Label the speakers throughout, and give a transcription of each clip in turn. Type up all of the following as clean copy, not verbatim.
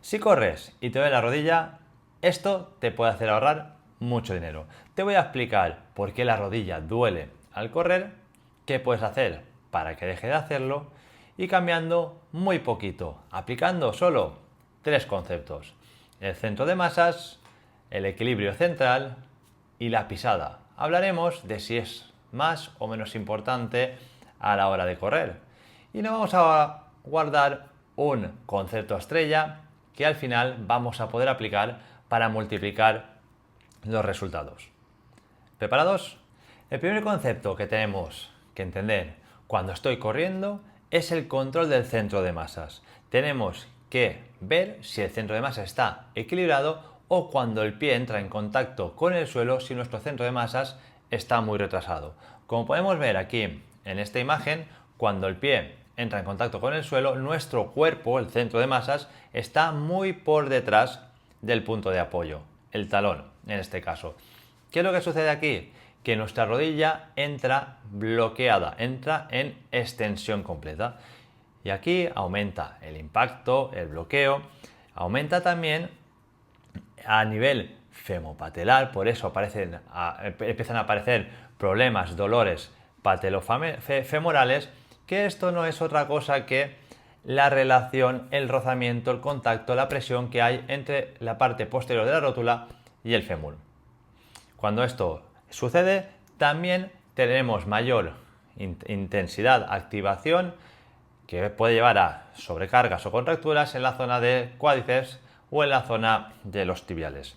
Speaker 1: Si corres y te duele la rodilla, esto te puede hacer ahorrar mucho dinero. Te voy a explicar por qué la rodilla duele al correr, qué puedes hacer para que deje de hacerlo y cambiando muy poquito, aplicando solo tres conceptos: el centro de masas, el equilibrio central y la pisada. Hablaremos de si es más o menos importante a la hora de correr. Y nos vamos a guardar un concepto estrella que al final vamos a poder aplicar para multiplicar los resultados. ¿Preparados? El primer concepto que tenemos que entender cuando estoy corriendo es el control del centro de masas. Tenemos que ver si el centro de masa está equilibrado o cuando el pie entra en contacto con el suelo, si nuestro centro de masas está muy retrasado. Como podemos ver aquí en esta imagen, cuando el pie entra en contacto con el suelo, nuestro cuerpo, el centro de masas, está muy por detrás del punto de apoyo, el talón en este caso. ¿Qué es lo que sucede aquí? Que nuestra rodilla entra bloqueada, entra en extensión completa. Y aquí aumenta el impacto, el bloqueo, aumenta también a nivel femopatelar, por eso empiezan a aparecer problemas, dolores patelofemorales, que esto no es otra cosa que la relación, el rozamiento, el contacto, la presión que hay entre la parte posterior de la rótula y el fémur. Cuando esto sucede, también tenemos mayor intensidad, activación, que puede llevar a sobrecargas o contracturas en la zona de cuádriceps o en la zona de los tibiales.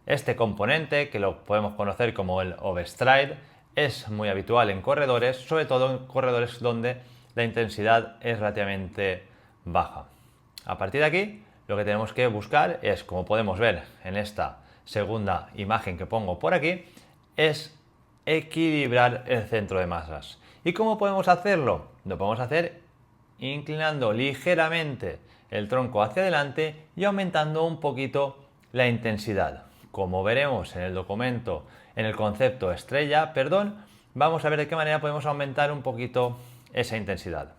Speaker 1: Este componente, que lo podemos conocer como el overstride, es muy habitual en corredores, sobre todo en corredores donde la intensidad es relativamente baja. A partir de aquí, lo que tenemos que buscar es, como podemos ver en esta segunda imagen que pongo por aquí, es equilibrar el centro de masas. ¿Y cómo podemos hacerlo? Lo podemos hacer inclinando ligeramente el tronco hacia adelante y aumentando un poquito la intensidad. Como veremos en el documento, en el concepto estrella, vamos a ver de qué manera podemos aumentar un poquito esa intensidad.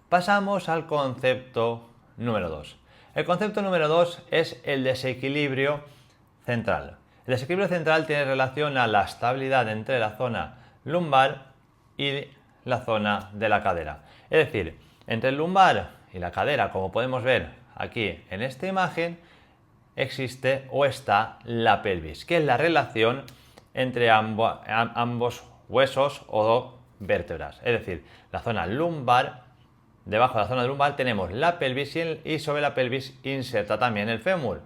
Speaker 1: Pasamos al concepto número 2. El concepto número 2 es el desequilibrio central. El desequilibrio central tiene relación a la estabilidad entre la zona lumbar y la zona de la cadera. Es decir, entre el lumbar y la cadera, como podemos ver aquí en esta imagen, existe o está la pelvis, que es la relación entre ambos huesos o vértebras. Es decir, la zona lumbar, debajo de la zona lumbar tenemos la pelvis y sobre la pelvis inserta también el fémur.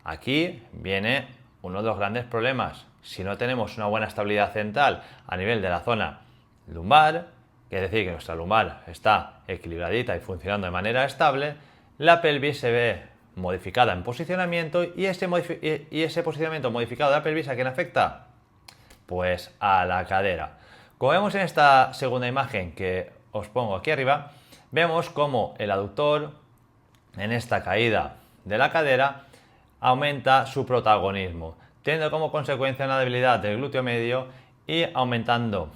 Speaker 1: Aquí viene uno de los grandes problemas. Si no tenemos una buena estabilidad central a nivel de la zona lumbar, que es decir, que nuestra lumbar está equilibradita y funcionando de manera estable, la pelvis se ve modificada en posicionamiento y ese posicionamiento modificado de la pelvis, ¿a quién afecta? Pues a la cadera. Como vemos en esta segunda imagen que os pongo aquí arriba, vemos cómo el aductor, en esta caída de la cadera, aumenta su protagonismo, teniendo como consecuencia una debilidad del glúteo medio y aumentando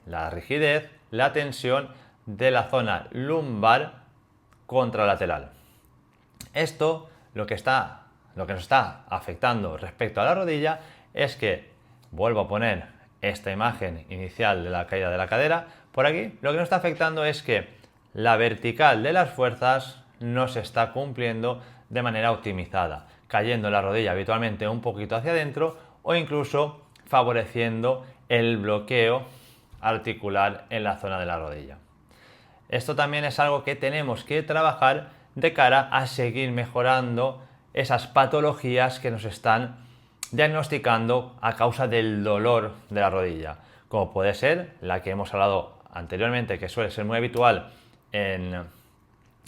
Speaker 1: la rigidez, la tensión de la zona lumbar contralateral. Esto lo que nos está afectando respecto a la rodilla es que, vuelvo a poner esta imagen inicial de la caída de la cadera, por aquí lo que nos está afectando es que la vertical de las fuerzas no se está cumpliendo de manera optimizada, cayendo la rodilla habitualmente un poquito hacia adentro o incluso favoreciendo el bloqueo articular en la zona de la rodilla. Esto también es algo que tenemos que trabajar de cara a seguir mejorando esas patologías que nos están diagnosticando a causa del dolor de la rodilla, como puede ser la que hemos hablado anteriormente, que suele ser muy habitual en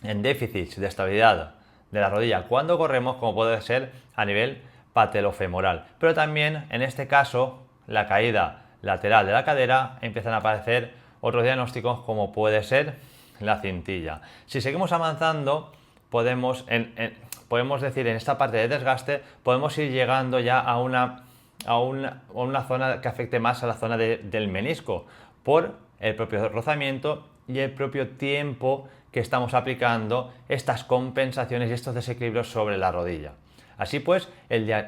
Speaker 1: déficits de estabilidad de la rodilla cuando corremos, como puede ser a nivel patelofemoral. Pero también en este caso, la caída lateral de la cadera, empiezan a aparecer otros diagnósticos como puede ser la cintilla. Si seguimos avanzando, podemos decir en esta parte de desgaste, podemos ir llegando ya a una zona que afecte más a la zona del menisco por el propio rozamiento y el propio tiempo que estamos aplicando estas compensaciones y estos desequilibrios sobre la rodilla. Así pues,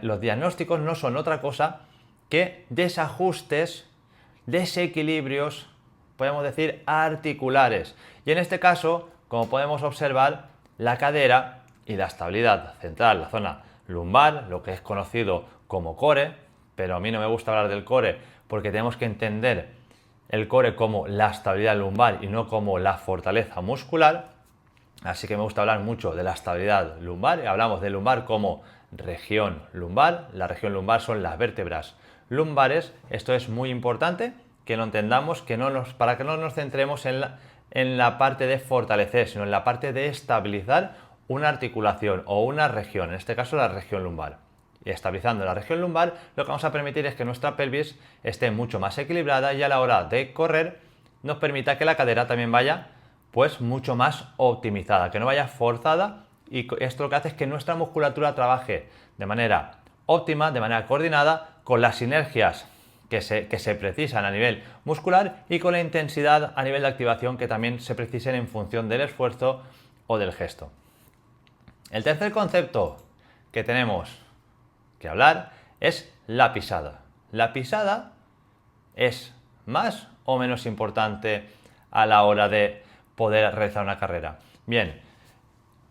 Speaker 1: los diagnósticos no son otra cosa que desajustes, desequilibrios, podemos decir, articulares. Y en este caso, como podemos observar, la cadera y la estabilidad central, la zona lumbar, lo que es conocido como core, pero a mí no me gusta hablar del core porque tenemos que entender el core como la estabilidad lumbar y no como la fortaleza muscular. Así que me gusta hablar mucho de la estabilidad lumbar y hablamos de lumbar como región lumbar. La región lumbar son las vértebras lumbares. Esto es muy importante que lo entendamos, para que no nos centremos en la parte de fortalecer, sino en la parte de estabilizar una articulación o una región, en este caso la región lumbar. Y estabilizando la región lumbar, lo que vamos a permitir es que nuestra pelvis esté mucho más equilibrada y a la hora de correr nos permita que la cadera también vaya pues mucho más optimizada, que no vaya forzada, y esto lo que hace es que nuestra musculatura trabaje de manera óptima, de manera coordinada, con las sinergias que se precisan a nivel muscular y con la intensidad a nivel de activación que también se precisen en función del esfuerzo o del gesto. El tercer concepto que tenemos que hablar es la pisada. La pisada es más o menos importante a la hora de poder realizar una carrera. Bien,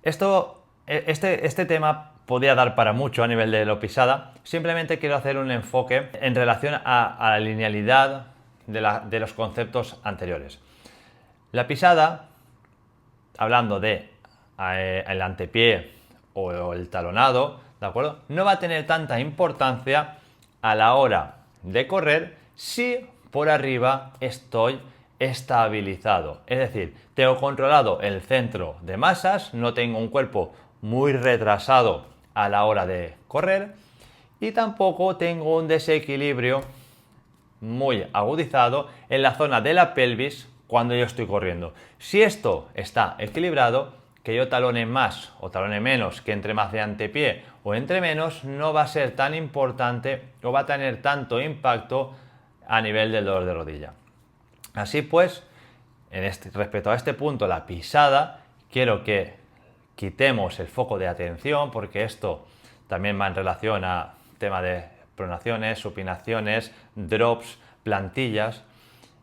Speaker 1: este tema podría dar para mucho a nivel de la pisada. Simplemente quiero hacer un enfoque en relación a la linealidad de los conceptos anteriores. La pisada, hablando de el antepié o el talonado, ¿de acuerdo? No va a tener tanta importancia a la hora de correr si por arriba estoy estabilizado. Es decir, tengo controlado el centro de masas, no tengo un cuerpo muy retrasado a la hora de correr y tampoco tengo un desequilibrio muy agudizado en la zona de la pelvis cuando yo estoy corriendo. Si esto está equilibrado, que yo talone más o talone menos, que entre más de antepié o entre menos, no va a ser tan importante o va a tener tanto impacto a nivel del dolor de rodilla. Así pues, respecto a este punto, la pisada, quiero que quitemos el foco de atención, porque esto también va en relación a tema de pronaciones, supinaciones, drops, plantillas,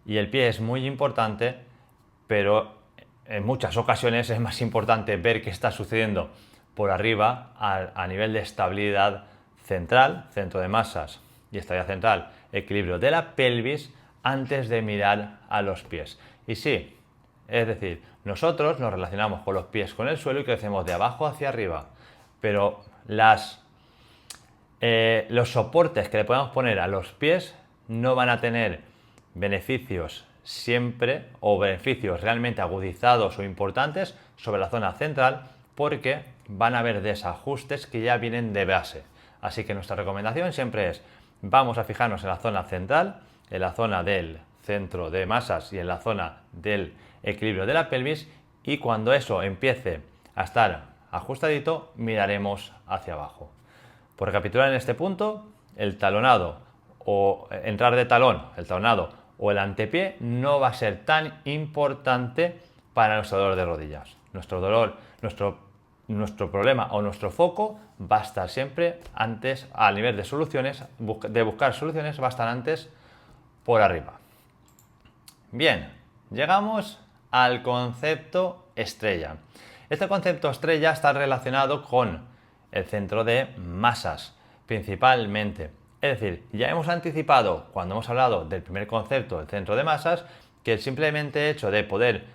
Speaker 1: y el pie es muy importante, pero en muchas ocasiones es más importante ver qué está sucediendo por arriba a nivel de estabilidad central, centro de masas y estabilidad central, equilibrio de la pelvis, antes de mirar a los pies. Y sí, es decir, nosotros nos relacionamos con los pies con el suelo y crecemos de abajo hacia arriba, pero los soportes que le podemos poner a los pies no van a tener beneficios siempre o beneficios realmente agudizados o importantes sobre la zona central, porque van a haber desajustes que ya vienen de base. Así que nuestra recomendación siempre es: vamos a fijarnos en la zona central, en la zona del centro de masas y en la zona del equilibrio de la pelvis, y cuando eso empiece a estar ajustadito, miraremos hacia abajo. Por recapitular en este punto, el talonado o entrar de talón, el talonado o el antepié no va a ser tan importante para nuestro dolor de rodillas. Nuestro problema o nuestro foco va a estar siempre antes, a nivel de soluciones, de buscar soluciones, va a estar antes por arriba. Bien, llegamos al concepto estrella. Este concepto estrella está relacionado con el centro de masas, principalmente. Es decir, ya hemos anticipado cuando hemos hablado del primer concepto, el centro de masas, que el simplemente hecho de poder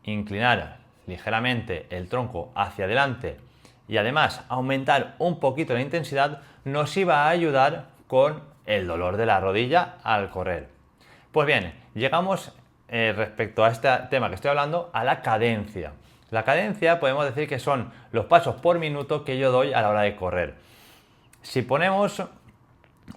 Speaker 1: inclinar ligeramente el tronco hacia adelante y además aumentar un poquito la intensidad nos iba a ayudar con el dolor de la rodilla al correr. Pues bien, llegamos respecto a este tema que estoy hablando a la cadencia. La cadencia podemos decir que son los pasos por minuto que yo doy a la hora de correr. Si ponemos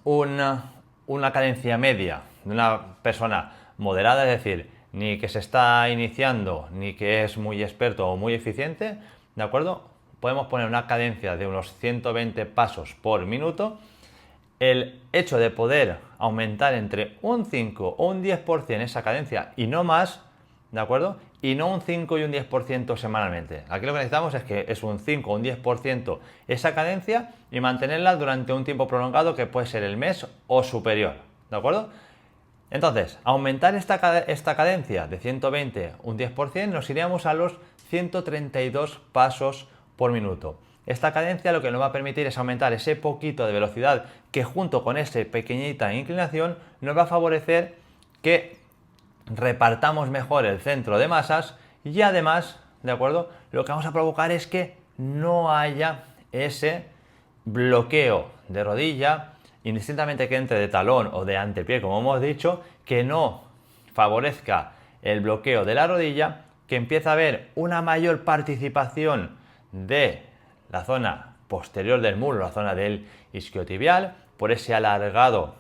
Speaker 1: una cadencia media de una persona moderada, es decir, ni que se está iniciando ni que es muy experto o muy eficiente, ¿de acuerdo? Podemos poner una cadencia de unos 120 pasos por minuto. El hecho de poder aumentar entre un 5 o un 10% esa cadencia y no más, ¿de acuerdo? y no un 5 y un 10% semanalmente. Aquí lo que necesitamos es que es un 5 o un 10% esa cadencia y mantenerla durante un tiempo prolongado que puede ser el mes o superior, ¿de acuerdo? Entonces, aumentar esta cadencia de 120, un 10%, nos iríamos a los 132 pasos por minuto. Esta cadencia lo que nos va a permitir es aumentar ese poquito de velocidad que junto con esa pequeñita inclinación nos va a favorecer que repartamos mejor el centro de masas y además, ¿de acuerdo? Lo que vamos a provocar es que no haya ese bloqueo de rodilla, indistintamente que entre de talón o de antepié, como hemos dicho, que no favorezca el bloqueo de la rodilla, que empieza a haber una mayor participación de la zona posterior del muslo, la zona del isquiotibial, por ese alargado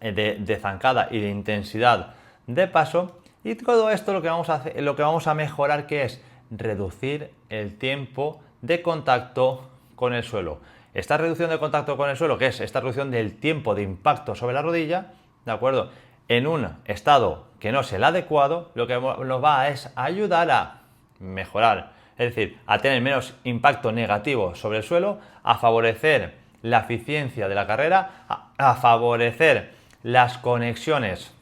Speaker 1: de zancada y de intensidad de paso, y todo esto lo que vamos a mejorar, que es reducir el tiempo de contacto con el suelo. Esta reducción de contacto con el suelo, que es esta reducción del tiempo de impacto sobre la rodilla, ¿de acuerdo? En un estado que no es el adecuado, lo que nos va es ayudar a mejorar, es decir, a tener menos impacto negativo sobre el suelo, a favorecer la eficiencia de la carrera, a favorecer las conexiones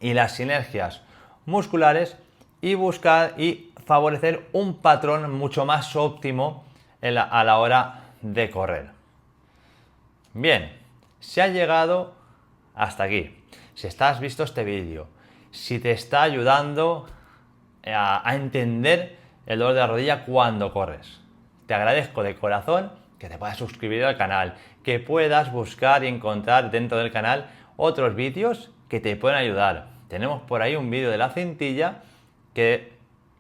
Speaker 1: y las sinergias musculares y buscar y favorecer un patrón mucho más óptimo a la hora de correr. Bien, si has llegado hasta aquí, si has visto este vídeo, si te está ayudando a entender el dolor de la rodilla cuando corres, te agradezco de corazón que te puedas suscribir al canal, que puedas buscar y encontrar dentro del canal otros vídeos que te pueden ayudar. Tenemos por ahí un vídeo de la cintilla que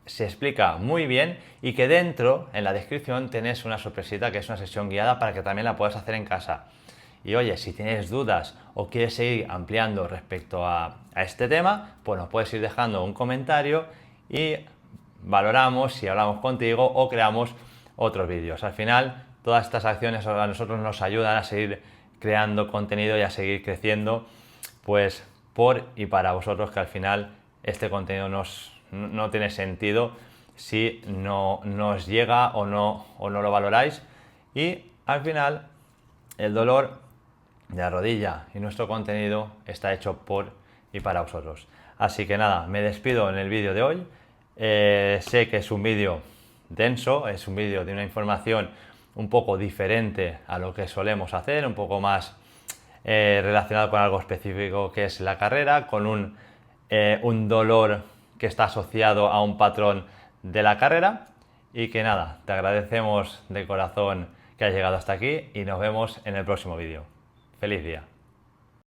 Speaker 1: se explica muy bien y que dentro, en la descripción, tenés una sorpresita que es una sesión guiada para que también la puedas hacer en casa. Y oye, si tienes dudas o quieres seguir ampliando respecto a este tema, pues nos puedes ir dejando un comentario y valoramos si hablamos contigo o creamos otros vídeos. Al final, todas estas acciones a nosotros nos ayudan a seguir creando contenido y a seguir creciendo, pues por y para vosotros, que al final este contenido no tiene sentido si no nos llega o no lo valoráis. Y al final el dolor de la rodilla y nuestro contenido está hecho por y para vosotros. Así que nada, me despido en el vídeo de hoy. Sé que es un vídeo denso, es un vídeo de una información un poco diferente a lo que solemos hacer, un poco más relacionado con algo específico que es la carrera, con un dolor que está asociado a un patrón de la carrera. Y que nada, te agradecemos de corazón que hayas llegado hasta aquí y nos vemos en el próximo vídeo. ¡Feliz día!